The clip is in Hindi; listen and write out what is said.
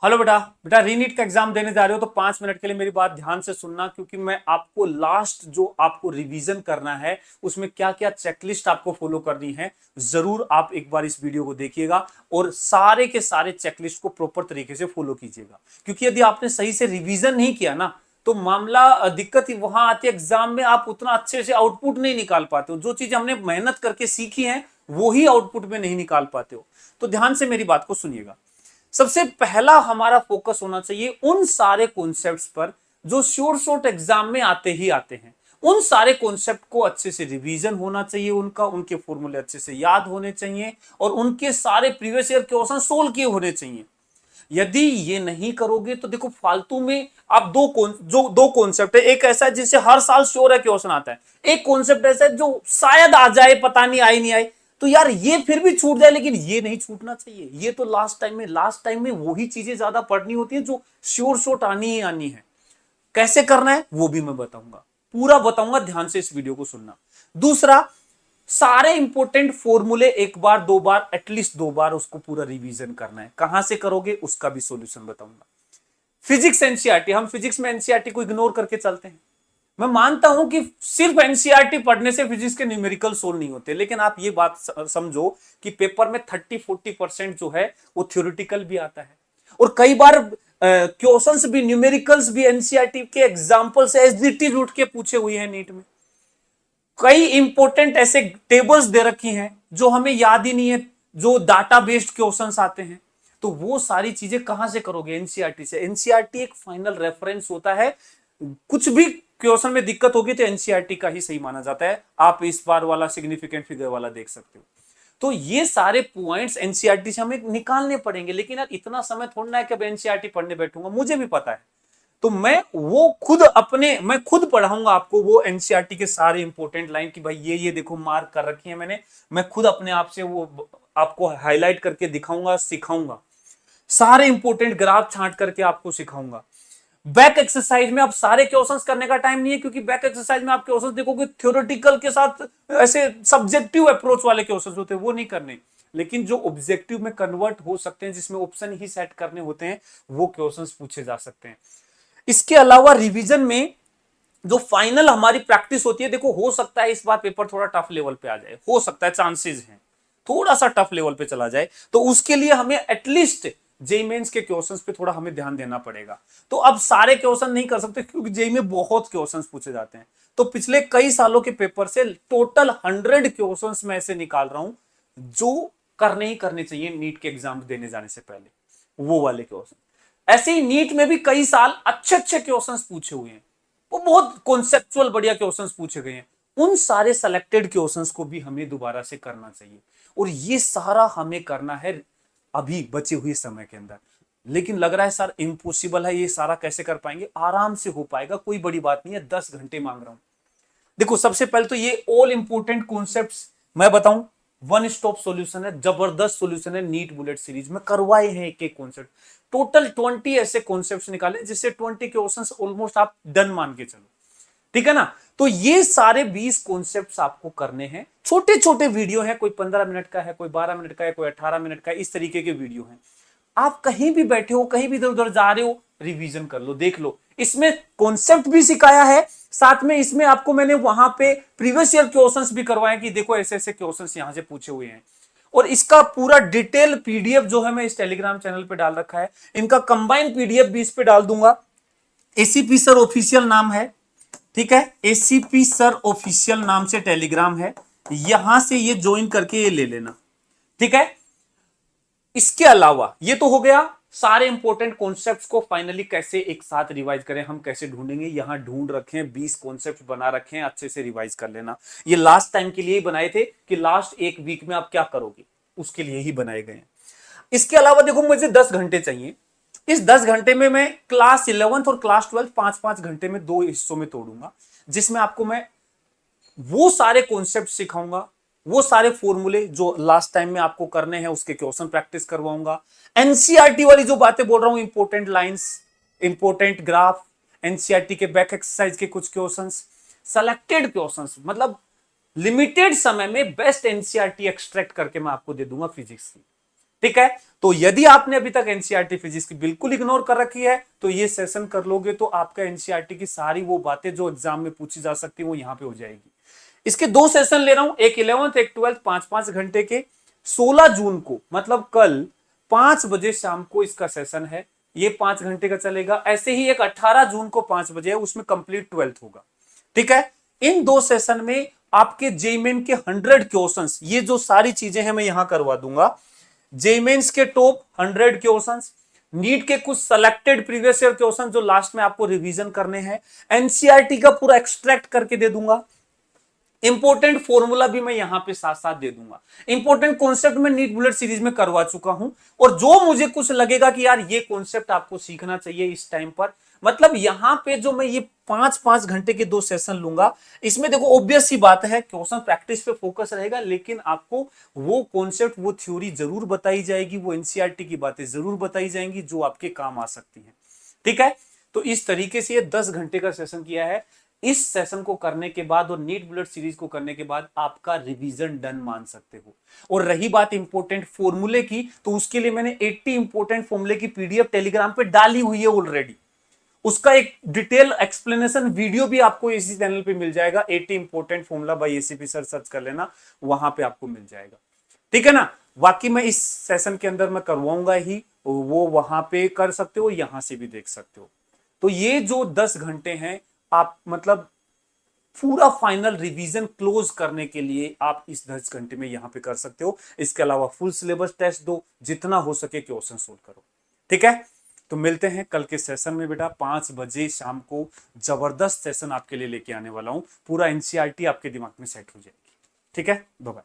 हेलो बेटा। बेटा रीनीट का एग्जाम देने जा रहे हो तो 5 मिनट के लिए मेरी बात ध्यान से सुनना, क्योंकि मैं आपको लास्ट जो आपको रिवीजन करना है उसमें क्या क्या चेकलिस्ट आपको फॉलो करनी है, जरूर आप एक बार इस वीडियो को देखिएगा और सारे के सारे चेकलिस्ट को प्रॉपर तरीके से फॉलो कीजिएगा। क्योंकि यदि आपने सही से रिवीजन नहीं किया ना तो मामला दिक्कत ही वहां आती है, एग्जाम में आप उतना अच्छे से आउटपुट नहीं निकाल पाते हो। जो चीज हमने मेहनत करके सीखी है वो ही आउटपुट में नहीं निकाल पाते हो। तो ध्यान से मेरी बात को सुनिएगा। सबसे पहला हमारा फोकस होना चाहिए उन सारे कॉन्सेप्ट्स पर जो श्योर शॉर्ट एग्जाम में आते ही आते हैं। उन सारे कॉन्सेप्ट को अच्छे से रिवीजन होना चाहिए, उनके फॉर्मूले अच्छे से याद होने चाहिए और उनके सारे प्रीवियस ईयर क्वेश्चन सोल्व किए होने चाहिए। यदि ये नहीं करोगे तो देखो फालतू में आप दो कॉन्सेप्ट है, एक ऐसा है जिससे हर साल श्योर है क्वेश्चन आता है, एक कॉन्सेप्ट ऐसा है जो शायद आ जाए, पता नहीं आए नहीं आए। तो यार ये फिर भी छूट जाए, लेकिन ये नहीं छूटना चाहिए। ये तो लास्ट टाइम में वही चीजें ज्यादा पढ़नी होती है जो श्योर शॉर्ट आनी ही आनी है। कैसे करना है वो भी मैं बताऊंगा, पूरा बताऊंगा, ध्यान से इस वीडियो को सुनना। दूसरा, सारे इंपॉर्टेंट फॉर्मूले एक बार दो बार, एटलीस्ट दो बार उसको पूरा रिवीजन करना है। कहां से करोगे उसका भी सॉल्यूशन बताऊंगा। फिजिक्स एनसीईआरटी, हम फिजिक्स में एनसीईआरटी को इग्नोर करके चलते हैं। मैं मानता हूं कि सिर्फ एनसीईआरटी पढ़ने से फिजिक्स के न्यूमेरिकल सोल्व नहीं होते, लेकिन आप ये बात समझो कि पेपर में 30-40% जो है वो थ्योरेटिकल भी आता है और कई बार क्वेश्चंस भी, न्यूमेरिकल्स भी एनसीईआरटी के एग्जांपल से एसडीटी रूट के पूछे हुए हैं नीट में। कई इंपॉर्टेंट ऐसे टेबल्स दे रखी हैं जो हमें याद ही नहीं है, जो डाटा बेस्ड क्वेश्चंस आते हैं। तो वो सारी चीजें कहां से करोगे? एनसीईआरटी से। एनसीईआरटी एक फाइनल रेफरेंस होता है। कुछ भी क्वेश्चन में दिक्कत होगी तो एनसीईआरटी का ही सही माना जाता है। आप इस बार वाला सिग्निफिकेंट फिगर वाला देख सकते हो। तो ये सारे पॉइंट्स एनसीईआरटी से हमें निकालने पड़ेंगे, लेकिन यार इतना समय थोड़ा है कि अब एनसीईआरटी पढ़ने बैठूंगा, मुझे भी पता है। तो मैं खुद पढ़ाऊंगा आपको वो एनसीईआरटी के सारे इंपॉर्टेंट लाइन की भाई ये देखो मार्क कर रखी है मैंने। मैं खुद अपने आप से वो आपको हाईलाइट करके दिखाऊंगा, सिखाऊंगा। सारे इंपॉर्टेंट ग्राफ छांट करके आपको सिखाऊंगा। बैक एक्सरसाइज में अब सारे क्वेश्चंस करने का टाइम नहीं है, क्योंकि बैक एक्सरसाइज में आप क्वेश्चंस देखोगे थ्योरेटिकल के साथ ऐसे सब्जेक्टिव अप्रोच वाले क्वेश्चंस होते हैं, वो नहीं करने। लेकिन जो ऑब्जेक्टिव में कन्वर्ट हो सकते हैं, जिसमें ऑप्शन ही सेट करने होते हैं, वो क्वेश्चंस पूछे जा सकते हैं। इसके अलावा रिवीजन में जो फाइनल हमारी प्रैक्टिस होती है, देखो हो सकता है इस बार पेपर थोड़ा टफ लेवल पे आ जाए, हो सकता है, चांसेस हैं थोड़ा सा टफ लेवल पे चला जाए। तो उसके लिए हमें एटलीस्ट जेई मेंस के क्वेश्चंस पे थोड़ा हमें ध्यान देना पड़ेगा। तो अब सारे क्वेश्चन नहीं कर सकते क्योंकि जेई में बहुत क्वेश्चंस पूछे जाते हैं। तो पिछले कई सालों के पेपर से टोटल 100 क्वेश्चंस मैं ऐसे निकाल रहा हूं जो करने ही करने चाहिए नीट के एग्जाम देने जाने से पहले, वो वाले क्वेश्चन। ऐसे ही नीट में भी कई साल अच्छे अच्छे क्वेश्चंस पूछे हुए हैं, वो बहुत कॉन्सेप्चुअल बढ़िया क्वेश्चंस पूछे गए हैं। उन सारे सेलेक्टेड क्वेश्चंस को भी हमें दोबारा से करना चाहिए और ये सारा हमें करना है अभी बचे हुए समय के अंदर। लेकिन लग रहा है सर इम्पॉसिबल है, ये सारा कैसे कर पाएंगे? आराम से हो पाएगा, कोई बड़ी बात नहीं है। 10 घंटे मांग रहा हूं। देखो सबसे पहले तो ये ऑल इंपोर्टेंट कॉन्सेप्ट्स मैं बताऊं, वन स्टॉप सॉल्यूशन है, जबरदस्त सॉल्यूशन है नीट बुलेट सीरीज में, करवाए हैं एक एक कॉन्सेप्ट। टोटल 20 ऐसे कॉन्सेप्ट्स निकाले जिससे 20 क्वेश्चंस ऑलमोस्ट आप डन मान के चलो, ठीक है ना? तो ये सारे 20 कॉन्सेप्ट्स आपको करने हैं। छोटे छोटे वीडियो हैं, कोई 15 मिनट का है, कोई 12 मिनट का है, कोई 18 मिनट का है, इस तरीके के वीडियो हैं। आप कहीं भी बैठे हो, कहीं भी इधर उधर जा रहे हो, रिवीजन कर लो, देख लो। इसमें कॉन्सेप्ट भी सिखाया है, साथ में इसमें आपको मैंने वहां पे प्रीवियस ईयर क्वेश्चंस भी करवाए कि देखो ऐसे ऐसे क्वेश्चंस यहां से पूछे हुए हैं। और इसका पूरा डिटेल पीडीएफ जो है मैं इस टेलीग्राम चैनल पे डाल रखा है। इनका कंबाइंड पीडीएफ भी इस पे डाल दूंगा। एसीपी सर ऑफिशियल नाम है, ठीक है? एसीपी सर ऑफिशियल नाम से टेलीग्राम है, यहां से ये ज्वाइन करके ये ले लेना, ठीक है? इसके अलावा ये तो हो गया सारे इंपॉर्टेंट कॉन्सेप्ट्स को फाइनली कैसे एक साथ रिवाइज करें, हम कैसे ढूंढेंगे। यहां ढूंढ रखे हैं, 20 कॉन्सेप्ट बना रखे हैं, अच्छे से रिवाइज कर लेना। ये लास्ट टाइम के लिए ही बनाए थे कि लास्ट एक वीक में आप क्या करोगे, उसके लिए ही बनाए गए हैं। इसके अलावा देखो मुझे 10 घंटे चाहिए। इस 10 घंटे में मैं क्लास 11th और क्लास 12 5-5 घंटे में दो हिस्सों में तोड़ूंगा, जिसमें आपको मैं वो सारे कॉन्सेप्ट सिखाऊंगा, वो सारे फॉर्मूले जो लास्ट टाइम में आपको करने हैं उसके क्वेश्चन प्रैक्टिस करवाऊंगा। एनसीईआरटी वाली जो बातें बोल रहा हूं, important lines, important graph, NCERT के बैक एक्सरसाइज के कुछ क्वेश्चंस, सेलेक्टेड क्वेश्चंस, मतलब लिमिटेड समय में बेस्ट एनसीईआरटी एक्सट्रैक्ट करके मैं आपको दे दूंगा फिजिक्स की। ठीक है। तो यदि आपने अभी तक एनसीईआरटी फिजिक्स की बिल्कुल इग्नोर कर रखी है तो ये सेशन कर लोगे तो आपका एनसीईआरटी की सारी वो बातें जो एग्जाम में पूछी जा सकती है वो यहां पे हो जाएगी। इसके 2 सेशन ले रहा हूं, एक 11th एक 12th, 5-5 घंटे के। 16 जून को मतलब कल 5 बजे शाम को इसका सेशन है, ये 5 घंटे का चलेगा। ऐसे ही एक 18 जून को 5 बजे है, उसमें कंप्लीट 12th होगा। ठीक है। इन 2 सेशन में आपके जेईई मेन के 100 क्वेश्चंस, ये जो सारी चीजें हैं मैं यहां करवा दूंगा। जेईई मेंस के टॉप 100 क्वेश्चंस, नीट के कुछ सेलेक्टेड प्रीवियस ईयर क्वेश्चन जो लास्ट में आपको रिवीजन करने हैं, एनसीईआरटी का पूरा एक्सट्रैक्ट करके दे दूंगा। इंपॉर्टेंट फॉर्मूला भी मैं यहां पे साथ साथ दे दूंगा। इंपॉर्टेंट कॉन्सेप्ट में नीट बुलेट सीरीज में करवा चुका हूं, और जो मुझे कुछ लगेगा कि यार ये कॉन्सेप्ट आपको सीखना चाहिए इस टाइम पर, मतलब यहां पे जो मैं ये 5-5 घंटे के 2 सेशन लूंगा, इसमें देखो ऑब्वियस सी बात है क्वेश्चन प्रैक्टिस पे फोकस रहेगा, लेकिन आपको वो कॉन्सेप्ट वो थ्योरी जरूर बताई जाएगी, वो एनसीईआरटी की बातें जरूर बताई जाएंगी जो आपके काम आ सकती है। ठीक है। तो इस तरीके से ये 10 घंटे का सेशन किया है। इस सेशन को करने के बाद और नीट बुलेट सीरीज को करने के बाद आपका रिवीजन डन मान सकते हो। और रही बात इंपॉर्टेंट फॉर्मूले की, तो उसके लिए मैंने 80 इंपॉर्टेंट फॉर्मूले की पीडीएफ टेलीग्राम पे डाली हुई है ऑलरेडी। उसका एक डिटेल एक्सप्लेनेशन वीडियो भी आपको इसी चैनल पे मिल जाएगा। 80 important formula bye ACP sir search कर लेना, वहां पे आपको मिल जाएगा। ठीक है ना। बाकी मैं इस सेशन के अंदर मैं करवाऊंगा ही, वो वहां पे कर सकते हो, यहां से भी देख सकते हो। तो ये जो 10 घंटे हैं, आप मतलब पूरा फाइनल रिवीजन क्लोज करने के लिए आप इस 10 घंटे में यहां पे कर सकते हो। इसके अलावा फुल सिलेबस टेस्ट दो, जितना हो सके क्वेश्चन सोल्व करो। ठीक है। तो मिलते हैं कल के सेशन में बेटा, 5 बजे शाम को जबरदस्त सेशन आपके लिए लेके आने वाला हूं। पूरा एनसीईआरटी आपके दिमाग में सेट हो जाएगी। ठीक है। Bye bye.